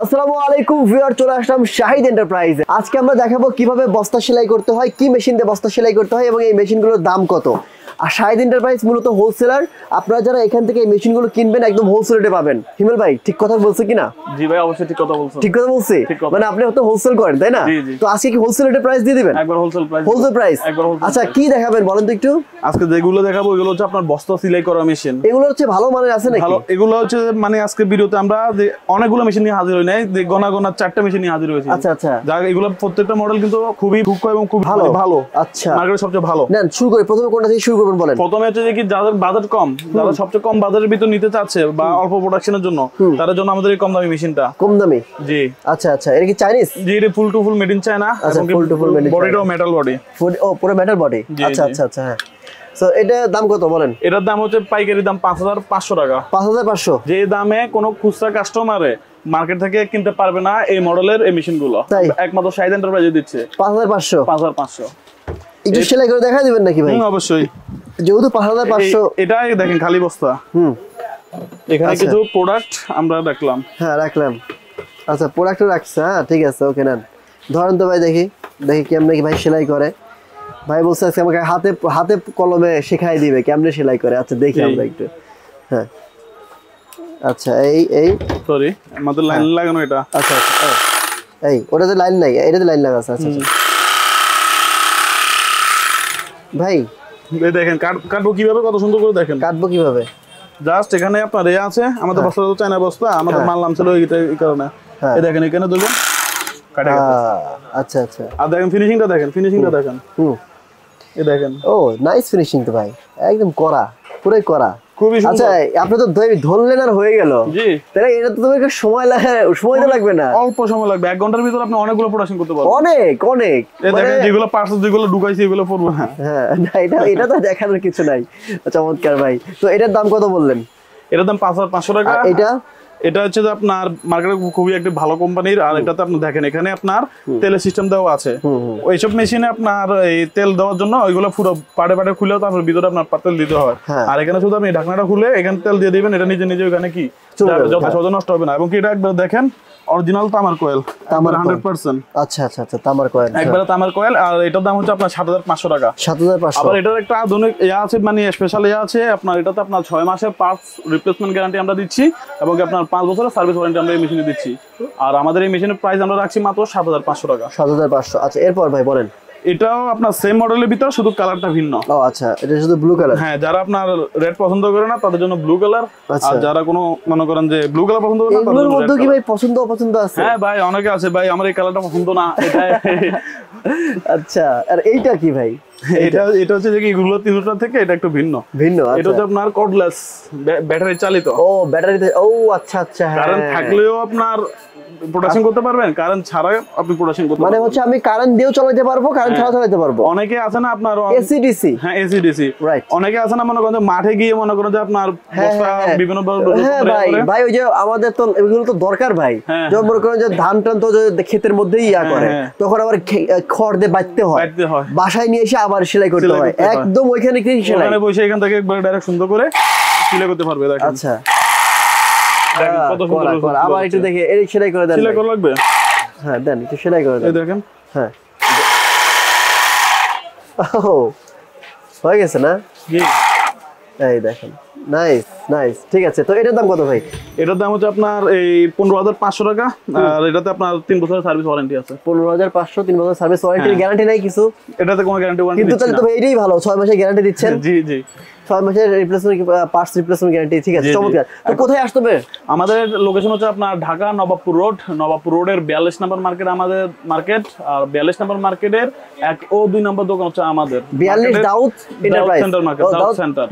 আসসালামু আলাইকুম ভিউয়ার, চলে আসলাম শাহিদ এন্টারপ্রাইজে। আজকে আমরা দেখাবো কিভাবে বস্তা সেলাই করতে হয়, কি মেশিন দিয়ে বস্তা সেলাই করতে হয় এবং এই মেশিনগুলোর দাম কত। আর শাহিদ এন্টারপ্রাইজ মূলত হোলসেলার, আপনারা যারা এখান থেকে এই মেশিনগুলো কিনবেন একদম হোলসেল রেটে পাবেন। হিমেল ভাই ঠিক কথা বলছে কিনা? জি ভাই, অবশ্যই ঠিক কথা বলছেন। ঠিক কথা বলছি, মানে আপনি হয়তো হোলসেল করেন তাই না? তো আজকে কি হোলসেল রেটে প্রাইস দিয়ে দিবেন? একবার হোলসেল প্রাইস। আচ্ছা কি দেখাবেন বলেন তো একটু। আজকে যেগুলো দেখাবো এগুলো হচ্ছে আপনার বস্তা সেলাই করা মেশিন। এগুলো হচ্ছে ভালো মানের আছে নাকি? ভালো, এগুলো হচ্ছে মানে আজকে ভিডিওতে আমরা অনেকগুলো মেশিন নিয়ে হাজির হই নাই, গোনা গোনা 4টা মেশিন নিয়ে হাজির হয়েছি। আচ্ছা আচ্ছা, যা এগুলো প্রত্যেকটা মডেল কিন্তু খুবই সূক্ষ্ম এবং খুব ভালো। আচ্ছা, মার্কেটে সবচেয়ে ভালো। নেন শুরু করি, প্রথমে কোনটা থেকে শুরু করবেন বলেন। প্রথমে হচ্ছে যে কি যাদের বাজেট কম, যারা সবচেয়ে কম বাজারের ভিতর নিতে চাচ্ছে বা অল্প প্রোডাকশনের জন্য, তাদের জন্য আমাদের এই কম দামি মেশিনটা। কম দামি? জি। আচ্ছা আচ্ছা, এটা কি চাইনিজ? জি, এটা full to full made in China. আচ্ছা, full to full made in China. বডিটাও মেটাল বডি। ও পুরো মেটাল বডি। আচ্ছা আচ্ছা আচ্ছা, হ্যাঁ। সো এটা দাম কত বলেন? এটার দাম হচ্ছে পাইকারি দাম 5500 টাকা। 5500? যে দামে কোনো খুচরা কাস্টমারে মার্কেট থেকে কিনতে পারবে না এই মডেলের এই মেশিন গুলো, একমাত্র শাহিদ এন্টারপ্রাইজে দিচ্ছে। 5500। একটু সেলাই করে দেখা দিবেন নাকি ভাই? অবশ্যই। যেহেতু 5500, এটাই দেখেন খালি বস্তা। এখানে কিছু প্রোডাক্ট আমরা রাখলাম। হ্যাঁ রাখলাম। আচ্ছা, প্রোডাক্টও রাখছে। হ্যাঁ ঠিক আছে, ওকে নেন। ধরেন তো ভাই, দেখি কেমনে কি ভাই সেলাই করে। ভাই বলছে আজকে আমাকে হাতে হাতে কলমে শেখাই দিবে কেমনে সেলাই করে। আচ্ছা দেখি আমরা একটু। হ্যাঁ আচ্ছা, এই সরি আমাদের লাইন লাগানো এটা। আচ্ছা আচ্ছা, এই ওটাতে লাইন নাই, এটাতে লাইন লাগা আছে। আচ্ছা আচ্ছা ভাই দেখেন কাটবো কিভাবে, কত সুন্দর করে দেখেন কাটবো কিভাবে। জাস্ট এখানে আপনার এ আছে, আমাদের বস্তা তো চায়না বস্তা, আমাদের মাল নামছিল এই কারণে। এই দেখেন এখানে দিলেন কাটা গেছে। আচ্ছা আচ্ছা, আর দেখেন ফিনিশিংটা দেখেন, এই দেখেন। ও নাইস ফিনিশিং তো ভাই, একদম কড়া, পুরোই কড়া, খুবই সুন্দর। আচ্ছা আপনি তো ধরলেন আর হয়ে গেল। জি, তাহলে এটা তো তোমাকে সময় তো লাগবে না? অল্প সময় লাগবে, 1 ঘন্টার ভিতর আপনি অনেকগুলো প্রোডাকশন করতে পারবেন। অনেক। এই দেখেন যেগুলো পার্টস যেগুলো ঢুকাইছি এগুলো পড়বে না। হ্যাঁ না, এটা তো দেখানোর কিছু নাই। চমৎকার ভাই। তো এটার দাম কত বললেন? এটার দাম 5500 টাকা। এটা হচ্ছে যে আপনার মার্কেটে খুবই একটা ভালো কোম্পানির। আর এটাতে আপনি দেখেন এখানে আপনার তেলের সিস্টেম দেওয়া আছে। ওইসব মেশিনে আপনার এই তেল দেওয়ার জন্য ওইগুলো পুরো পাড়ে খুলেও তারপর ভিতরে আপনার তেল দিতে হয়। আর এখানে শুধু আপনি ঢাকনাটা খুলে এখানে তেল দিয়ে দিবেন, এটা নিজে ওখানে কি যত সহজে নষ্ট হবে না। এবং কি এটা একবার দেখেন অরিজিনাল তামার কয়েল, 100%। আচ্ছা আচ্ছা আচ্ছা, তামার কয়েল, একবারে তামার কয়েল। আর এটার দাম হচ্ছে আপনার 7500 টাকা। 7500। আবার এটার একটা আধুনিক আছে, মানে স্পেশাল আছে আপনার। এটাতে আপনার 6 মাসের পার্টস রিপ্লেসমেন্ট গ্যারান্টি আমরা দিচ্ছি এবং আপনার 5 বছরের সার্ভিস ওয়ারেন্টি আমরা এই মেশিনে দিচ্ছি। আর আমাদের এই মেশিনের প্রাইস আমরা রাখছি মাত্র 7500 টাকা। 7500। আচ্ছা, এরপর ভাই বলেন। এটাও আপনার সেম মডেলের ভিতর, শুধু কালারটা ভিন্ন। ও আচ্ছা, এটা শুধু ব্লু কালার। হ্যাঁ, যারা আপনার রেড পছন্দ করে না তাদের জন্য ব্লু কালার। আর যারা কোনো মনে করেন যে ব্লু কালার পছন্দ করে না তাদের মধ্যে কি ভাই পছন্দ আছে? হ্যাঁ ভাই, অনেকে আছে ভাই আমার এই কালারটা পছন্দ না, এটা। আচ্ছা, আর এইটা কি ভাই? এটা হচ্ছে যে কি এগুলো তিনটা থেকে এটা একটু ভিন্ন। এটা হচ্ছে আপনার কর্ডলেস, ব্যাটারি চালিত। ও ব্যাটারিতে। ও আচ্ছা আচ্ছা, হ্যাঁ। কারেন্ট থাকলেও আপনার প্রোডাকশন করতে পারবেন, কারেন্ট ছাড়া আপনি প্রোডাকশন করতে পারবেন। মানে হচ্ছে আমি কারেন্ট দিয়েও চালাতে পারবো, কারেন্ট ছাড়াও চালাতে পারবো। অনেকে আছে না আপনার এসি ডিসি। হ্যাঁ, এসি ডিসি, রাইট। অনেকে আছে না মনে করেন মাঠে গিয়ে মনে করেন যে আপনার বস্তা বিভিন্ন ভাই ওই যে আমাদের তো এগুলো তো দরকার ভাই। যেমন মনে করেন যে ধান টান তো ক্ষেতের মধ্যেই করে, তখন আবার খড় দিয়ে বাঁধতে হয়, বাসায় নিয়ে এসে আবার সেলাই করতে হয়। একদম ওইখানে কি সেলাই, ওখানে বসে এখান থেকে একবার ডাইরেক্ট সুন্দর করে সেলাই করতে পারবে। দেখেন। আচ্ছা, আবার একটু দেখে এই সেলাই করে দেন। সেলাই করা লাগবে? হ্যাঁ দেন, একটু সেলাই করে দেন। এই দেখেন। হ্যাঁ, ও হয়ে গেছে না? জি, এই দেখেন, নাইস। ঠিক আছে, তো এটার দাম কত ভাই? এটার দাম হচ্ছে আপনার এই 15500 টাকা। আর এটাতে আপনার 3 বছরের সার্ভিস ওয়ারেন্টি আছে। 15500, 3 বছরের সার্ভিস ওয়ারেন্টির গ্যারান্টি নাই কিছু? এটাতে কোনো গ্যারান্টি ওয়ারেন্টি কিন্তু তাহলে তো ভাই এটাই ভালো, 6 মাসের গ্যারান্টি দিচ্ছেন। জি 6 মাসের রিপ্লেসমেন্ট পার্টস রিপ্লেসমেন্ট গ্যারান্টি। ঠিক আছে, চমৎকার। তো কোথায় আসতে হবে? আমাদের লোকেশন হচ্ছে আপনার ঢাকা নবাবপুর রোডের 42 নম্বর মার্কেট আমাদের মার্কেট। আর 42 নম্বর মার্কেটের 1 ও 2 নম্বর দোকান হচ্ছে আমাদের 42 দাউদ এন্টারপ্রাইজ সেন্টার মার্কেট।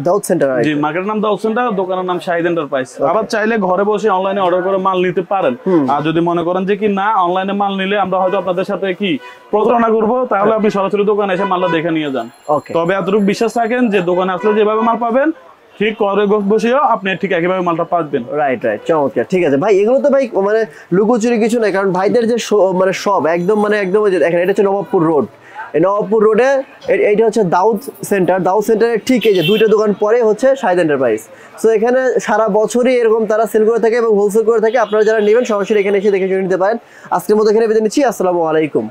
দাউদ সেন্টার, জি। মার্কেটের নাম দাউদ সেন্টার, দোকানের নাম শাহিদ এন্টারপ্রাইজ। আবার চাইলে ঘরে বসে অনলাইনে অর্ডার করে মাল নিতে পারেন। আর যদি মনে করেন যে কি না অনলাইনে মাল নিলে আমরা হয়তো আপনাদের সাথে কি প্রতারণা করবো, তাহলে আপনি সরাসরি দোকানে এসে মালটা দেখে নিয়ে যান। তবে এতটুকু বিশ্বাস রাখেন যে দোকানে আসলে যেভাবে মাল পাবেন ঠিক করে বসেও আপনি ঠিক একইভাবে মালটা পাবেন। রাইট, চমৎকার। ঠিক আছে ভাই, এগুলো তো ভাই মানে লুকোচুরি কিছু নাই, কারণ ভাইদের যে মানে সব একদম মানে একদম দেখেন, এটা হচ্ছে নবাবপুর রোড। এই নবাবপুর রোডে। এইটা হচ্ছে দাউদ সেন্টার। দাউদ সেন্টারের ঠিক এই যে 2টা দোকান পরে হচ্ছে শাহিদ এন্টারপ্রাইজ। সো এখানে সারা বছরই এরকম তারা সেল করে থাকে এবং হোলসেল করে থাকে। আপনারা যারা নেবেন সরাসরি এখানে এসে দেখে শুনে নিতে পারেন। আজকের মতো এখানে বিদায় নিচ্ছি। আসসালামু আলাইকুম।